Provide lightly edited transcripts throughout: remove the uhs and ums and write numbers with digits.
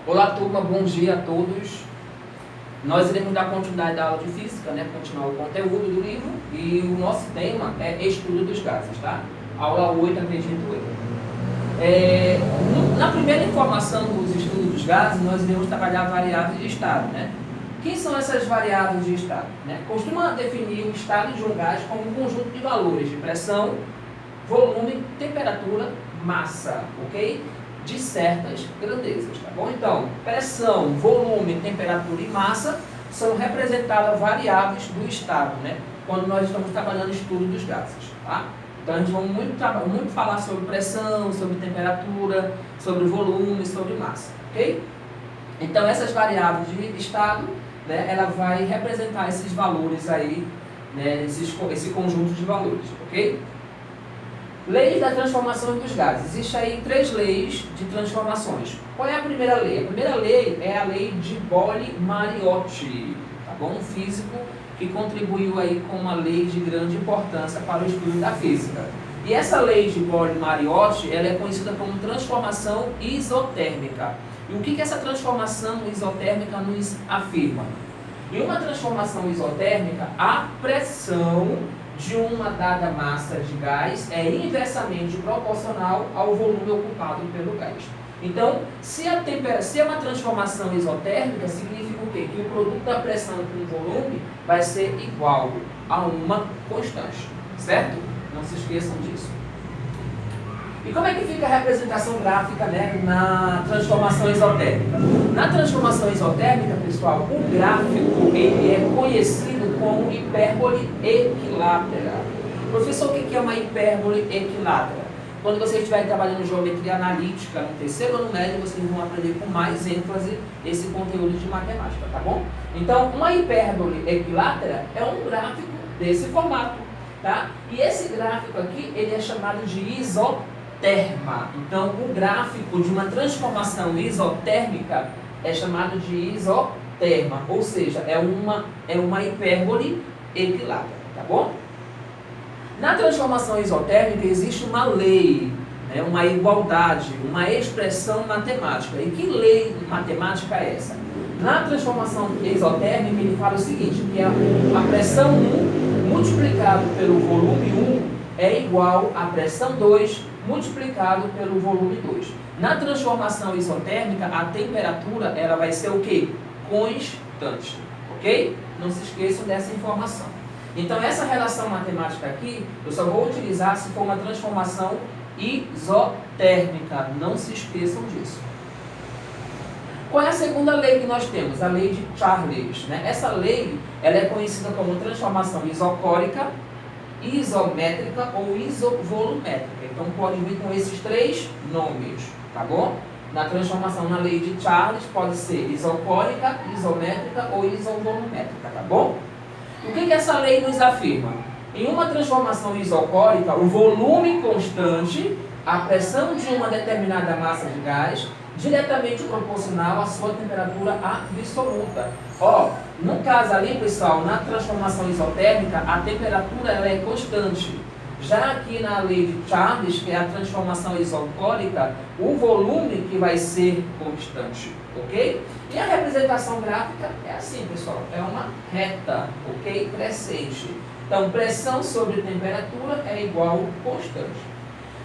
Olá turma, bom dia a todos. Nós iremos dar continuidade à aula de física, né? Continuar o conteúdo do livro e o nosso tema é estudo dos gases, tá? Aula 8, acredito eu. Na primeira informação dos estudos dos gases, nós iremos trabalhar variáveis de estado, né? Quem são essas variáveis de estado? Né? Costuma definir o estado de um gás como um conjunto de valores de pressão, volume, temperatura, massa, ok? De certas grandezas, tá bom? Então, pressão, volume, temperatura e massa são representadas variáveis do estado, né? Quando nós estamos trabalhando o estudo dos gases, tá? Então, a gente vai muito falar sobre pressão, sobre temperatura, sobre volume, sobre massa, ok? Então, essas variáveis de estado, né, ela vai representar esses valores aí, né, esse conjunto de valores, ok? Leis da transformação dos gases. Existem aí 3 leis de transformações. Qual é a primeira lei? A primeira lei é a lei de Boyle-Mariotti, tá bom? Um físico que contribuiu aí com uma lei de grande importância para o estudo da física. E essa lei de Boyle-Mariotti, ela é conhecida como transformação isotérmica. E o que essa transformação isotérmica nos afirma? Em uma transformação isotérmica, a pressão de uma dada massa de gás é inversamente proporcional ao volume ocupado pelo gás. Então, se é uma transformação isotérmica, significa o quê? Que o produto da pressão com o volume vai ser igual a uma constante, certo? Não se esqueçam disso. E como é que fica a representação gráfica, né, na transformação isotérmica? Na transformação isotérmica, pessoal, o gráfico ele é conhecido como hipérbole equilátera. Professor, o que é uma hipérbole equilátera? Quando vocês estiverem trabalhando geometria analítica no terceiro ano médio, vocês vão aprender com mais ênfase esse conteúdo de matemática, tá bom? Então, uma hipérbole equilátera é um gráfico desse formato, tá? E esse gráfico aqui, ele é chamado de isoterma. Então, o gráfico de uma transformação isotérmica é chamado de isoterma, ou seja, é uma hipérbole equilátera, tá bom? Na transformação isotérmica existe uma lei, né, uma igualdade, uma expressão matemática. E que lei matemática é essa? Na transformação isotérmica ele fala o seguinte, que a pressão 1 multiplicado pelo volume 1 é igual à pressão 2 multiplicado pelo volume 2. Na transformação isotérmica, a temperatura ela vai ser o quê? Constante, ok? Não se esqueçam dessa informação. Então, essa relação matemática aqui, eu só vou utilizar se for uma transformação isotérmica. Não se esqueçam disso. Qual é a segunda lei que nós temos? A lei de Charles, né? Essa lei ela é conhecida como transformação isocórica, isométrica ou isovolumétrica. Então pode vir com esses 3 nomes, tá bom? Na transformação na lei de Charles pode ser isocórica, isométrica ou isovolumétrica, tá bom? O que essa lei nos afirma? Em uma transformação isocórica, o volume constante, a pressão de uma determinada massa de gás, diretamente proporcional à sua temperatura absoluta. Ó, no caso ali, pessoal, na transformação isotérmica, a temperatura ela é constante. Já aqui na lei de Charles, que é a transformação isocórica, o volume que vai ser constante, ok? E a representação gráfica é assim, pessoal, é uma reta, ok? Crescente. Então, pressão sobre temperatura é igual constante.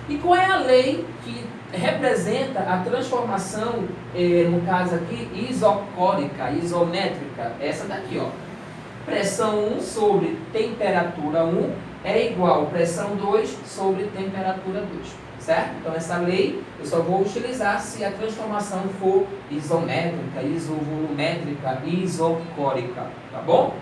E qual é a lei que representa a transformação, no caso aqui, isocórica, isométrica? Essa daqui, ó. Pressão 1 sobre temperatura 1 é igual pressão 2 sobre temperatura 2, certo? Então, essa lei eu só vou utilizar se a transformação for isométrica, isovolumétrica, isocórica, tá bom?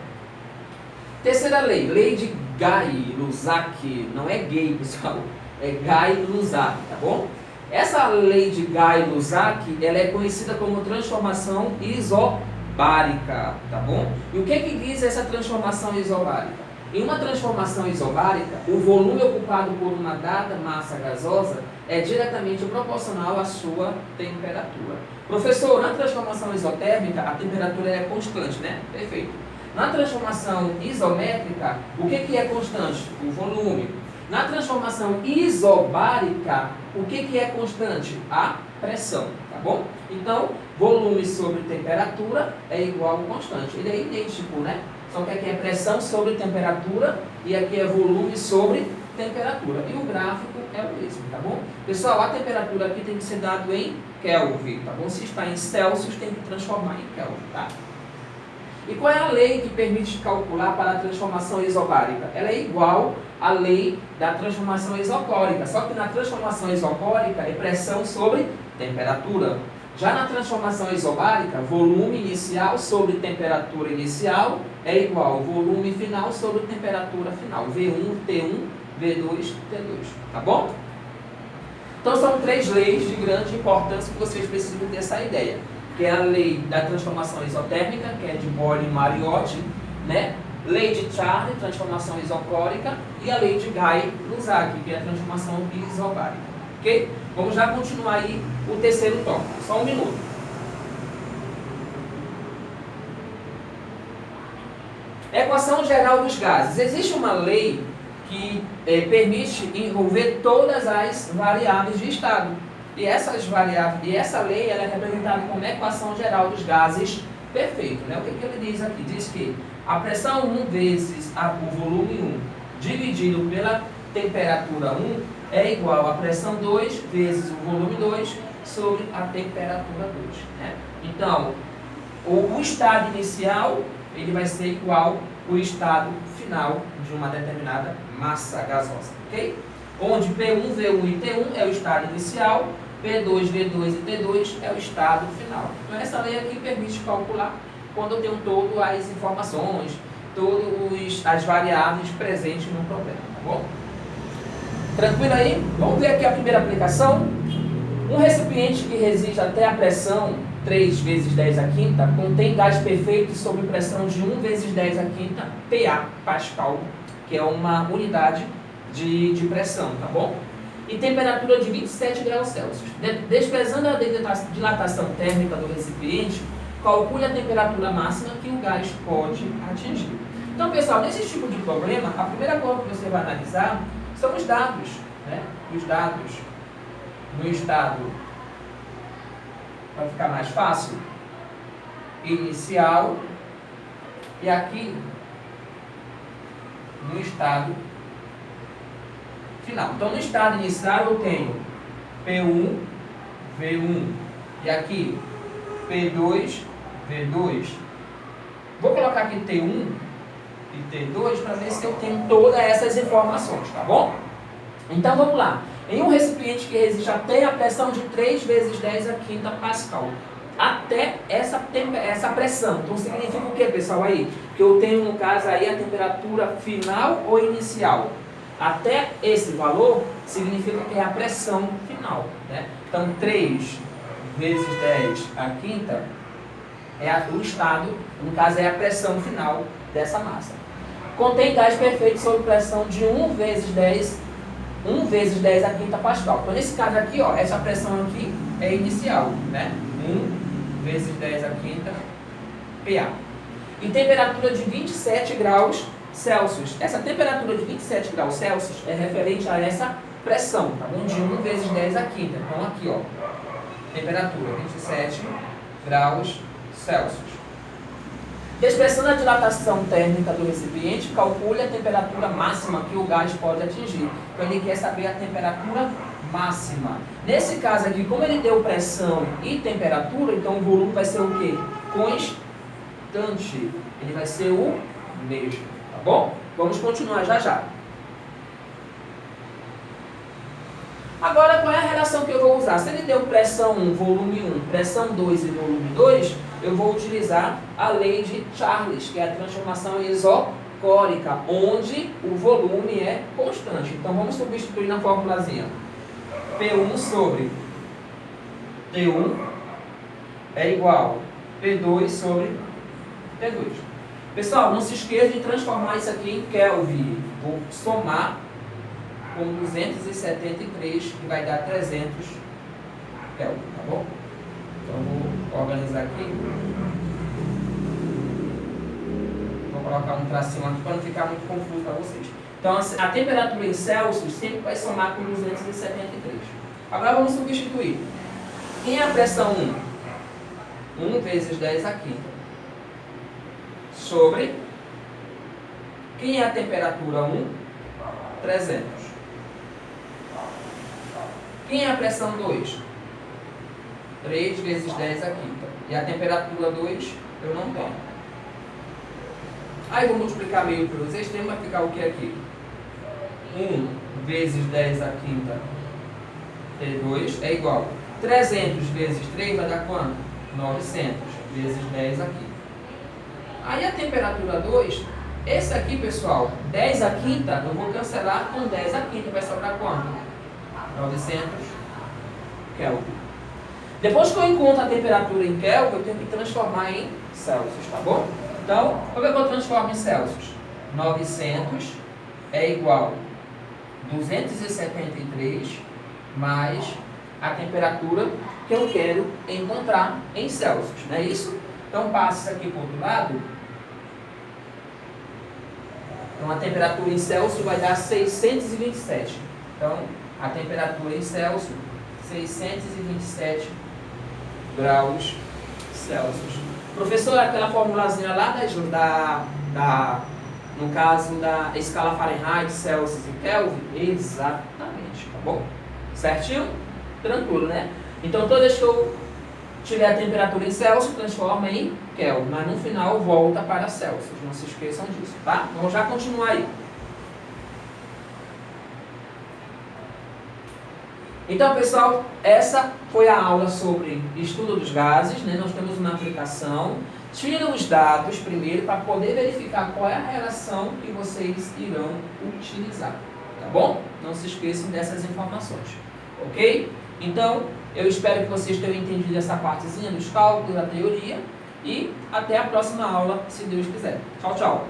Terceira lei, lei de Gay-Lussac, não é gay, pessoal, é Gay-Lussac, tá bom? Essa lei de Gay-Lussac, ela é conhecida como transformação isobárica, tá bom? E o que diz essa transformação isobárica? Em uma transformação isobárica, o volume ocupado por uma dada massa gasosa é diretamente proporcional à sua temperatura. Professor, na transformação isotérmica, a temperatura é constante, né? Perfeito. Na transformação isométrica, o que é constante? O volume. Na transformação isobárica, o que é constante? A pressão, tá bom? Então, volume sobre temperatura é igual a constante. Ele é idêntico, né? Só que aqui é pressão sobre temperatura e aqui é volume sobre temperatura. E o gráfico é o mesmo, tá bom? Pessoal, a temperatura aqui tem que ser dado em Kelvin, tá bom? Se está em Celsius, tem que transformar em Kelvin, tá? E qual é a lei que permite calcular para a transformação isobárica? Ela é igual à lei da transformação isocórica, só que na transformação isocórica é pressão sobre temperatura. Já na transformação isobárica, volume inicial sobre temperatura inicial é igual ao volume final sobre temperatura final. V1, T1, V2, T2. Tá bom? Então são 3 leis de grande importância que vocês precisam ter essa ideia. Que é a lei da transformação isotérmica, que é de Boyle-Mariotti, né? Lei de Charle, transformação isocórica, e a lei de Guy-Lussac, que é a transformação isobárica. Ok? Vamos já continuar aí o terceiro tópico. Só um minuto. Equação geral dos gases. Existe uma lei que permite envolver todas as variáveis de estado. E essa lei ela é representada como equação geral dos gases perfeito. Né? O que ele diz aqui? Diz que a pressão 1 vezes o volume 1 dividido pela temperatura 1 é igual a pressão 2 vezes o volume 2 sobre a temperatura 2. Né? Então, o estado inicial ele vai ser igual ao estado final de uma determinada massa gasosa. Okay? Onde P1, V1 e T1 é o estado inicial, P2, V2 e T2 é o estado final. Então essa lei aqui permite calcular quando eu tenho todas as informações, todas as variáveis presentes no problema, tá bom? Tranquilo aí? Vamos ver aqui a primeira aplicação. Um recipiente que resiste até a pressão 3 vezes 10 a quinta contém gás perfeito sob pressão de 1 vezes 10 a quinta PA, Pascal, que é uma unidade de pressão, tá bom? E temperatura de 27 graus Celsius. Desprezando a dilatação térmica do recipiente, calcule a temperatura máxima que o gás pode atingir. Então, pessoal, nesse tipo de problema, a primeira coisa que você vai analisar são os dados, né? Os dados no estado, vai ficar mais fácil, inicial, e aqui no estado final. Então, no estado inicial eu tenho P1, V1 e aqui P2, V2. Vou colocar aqui T1 e T2 para ver se eu tenho todas essas informações, tá bom? Então, vamos lá. Em um recipiente que resiste até a pressão de 3 vezes 10 a quinta Pascal. Até essa pressão. Então, significa o que, pessoal, aí? Que eu tenho, no caso, aí a temperatura final ou inicial. Até esse valor significa que é a pressão final, né? Então, 3 vezes 10 a quinta é o estado, no caso é a pressão final dessa massa. Contém gás perfeito sob pressão de 1 vezes 10 a quinta Pascal. Então, nesse caso aqui, ó, essa pressão aqui é inicial, né? 1 vezes 10 a quinta PA. E temperatura de 27 graus Celsius. Essa temperatura de 27 graus Celsius é referente a essa pressão, tá bom? De 1 vezes 10 a quinta. Então, aqui, ó, temperatura 27 graus Celsius. Desprezando a dilatação térmica do recipiente, calcule a temperatura máxima que o gás pode atingir. Então, ele quer saber a temperatura máxima. Nesse caso aqui, como ele deu pressão e temperatura, então o volume vai ser o quê? Constante. Ele vai ser o mesmo, tá bom? Vamos continuar já já. Agora, qual é a relação que eu vou usar? Se ele deu pressão 1, volume 1, pressão 2 e volume 2, eu vou utilizar a lei de Charles, que é a transformação isocórica, onde o volume é constante. Então, vamos substituir na formulazinha. P1 sobre T1 é igual a P2 sobre T2. Pessoal, não se esqueça de transformar isso aqui em Kelvin. Vou somar com 273, que vai dar 300 Kelvin, tá bom? Então, vou organizar aqui. Vou colocar um tracinho aqui para não ficar muito confuso para vocês. Então, a temperatura em Celsius sempre vai somar com 273. Agora vamos substituir. Quem é a pressão 1? 1 vezes 10 à quinta. Sobre. Quem é a temperatura 1? 300. Quem é a pressão 2? 3 vezes 10 à quinta. E a temperatura 2 eu não tenho. Aí vou multiplicar meio pelos extremos, vai ficar o que aqui? 1 vezes 10 à quinta T2 é igual. 300 vezes 3 vai dar quanto? 900 vezes 10 aqui. Aí a temperatura 2, esse aqui, pessoal, 10 à quinta, eu vou cancelar com 10 à quinta, vai sobrar quanto? 900 Kelvin. Depois que eu encontro a temperatura em Kelvin, eu tenho que transformar em Celsius, tá bom? Então, como é que eu transformo em Celsius? 900 é igual a 273 mais a temperatura que eu quero encontrar em Celsius, não é isso? Então, passa isso aqui para o outro lado. Então, a temperatura em Celsius vai dar 627. Então, a temperatura em Celsius, 627 graus Celsius. Professor, aquela formulazinha lá no caso da escala Fahrenheit, Celsius e Kelvin? Exatamente, tá bom? Certinho? Tranquilo, né? Então, toda vez que eu tiver a temperatura em Celsius, transforma em Kelvin, mas no final volta para Celsius, não se esqueçam disso, tá? Vamos já continuar aí. Então, pessoal, essa foi a aula sobre estudo dos gases, né? Nós temos uma aplicação. Tira os dados primeiro para poder verificar qual é a relação que vocês irão utilizar, tá bom? Não se esqueçam dessas informações, ok? Então, eu espero que vocês tenham entendido essa partezinha dos cálculos, da teoria, e até a próxima aula, se Deus quiser. Tchau, tchau!